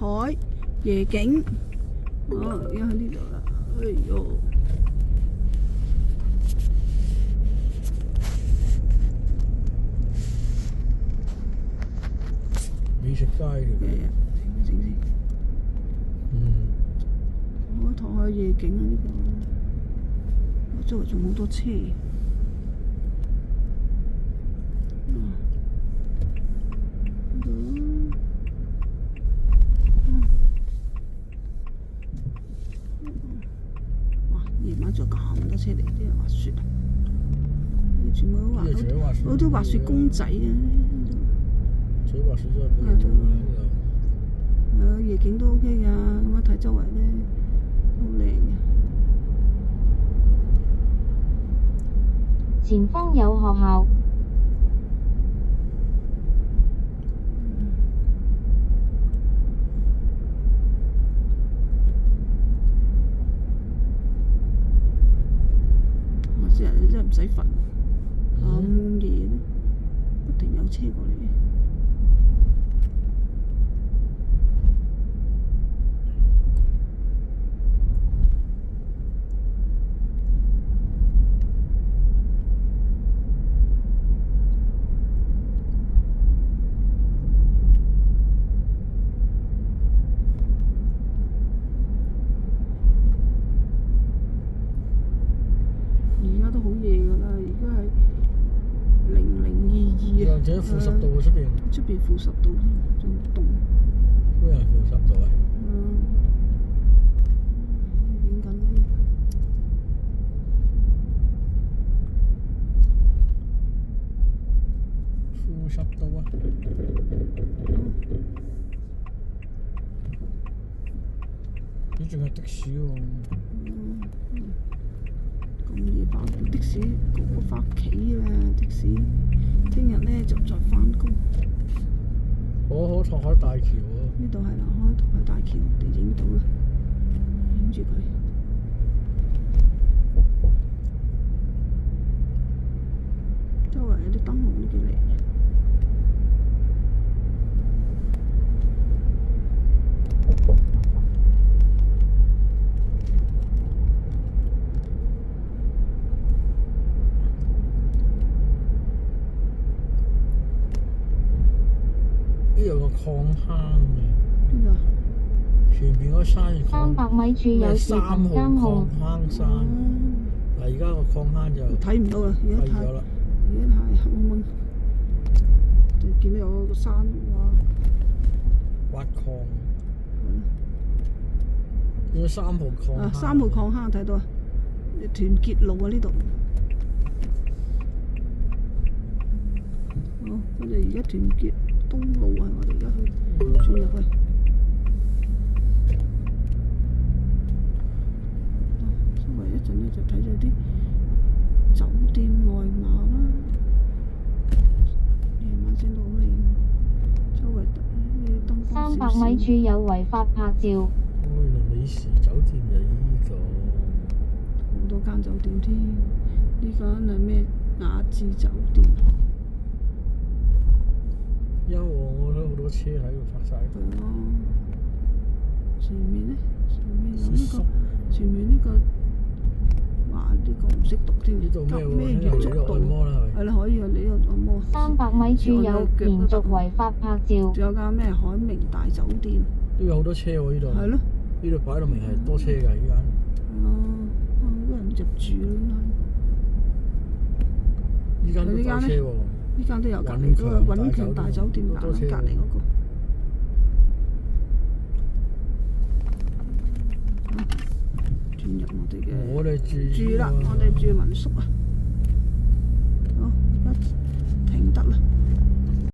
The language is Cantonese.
海夜景。哦，而家喺呢度啦。哎呦！美食街條嘅。整先。我台海夜景啊！呢個周圍仲好多車。夜晚仲有咁多車嚟，啲人滑雪啊！全部都好多滑雪公仔啊！除咗滑雪之外冇嘢做啦。夜景都 OK 㗎，咁樣睇周圍咧好靚嘅。前方有學校。真係唔使瞓，咁夜咧，不停有車過嚟。或者負10度喎出邊。出邊負10度，仲凍。咩係負10度啊？影緊呢。負10度啊！你仲係的士喎。咁夜返的士，我返屋企啦，的士。聽日咧就再返工。可拓海大橋喎。呢度係啦，拓海大橋，我哋影到啦，影住佢。周圍有啲燈籠都幾靚。有個礦坑嘅。邊度啊？前邊嗰山300米處有視頻監控。3號礦坑山。嗱，而家個礦坑就睇唔到啦，而家太黑蒙蒙，就見到有個山挖礦。呢個3號礦坑。3號礦坑睇到啊！團結路啊呢度。好，我哋而家團結東路啊，我哋而家去轉入去。周圍一陣咧就睇咗啲酒店外貌啦，夜晚先到好靚啊！周圍啲燈光少少。300米處有違法拍照。原來美時酒店就呢個。好多間酒店添，呢間係咩雅致酒店？因為我睇好多車喺度泊晒。係咯。前面咧，前面呢個，哇！呢個唔識讀添。呢度咩咩叫足道？係啦，可以去呢度按摩。300米處有連續違法拍照。仲有間咩海明大酒店？呢度好多車喎，呢度。係咯。呢度擺到明係多車㗎，依間。好多人入住咯，依間都多車喎。呢間都有隔離嗰個穩強大酒店，隔離嗰個。轉入我哋嘅住啦，我哋住民宿啊。好，而家停得啦。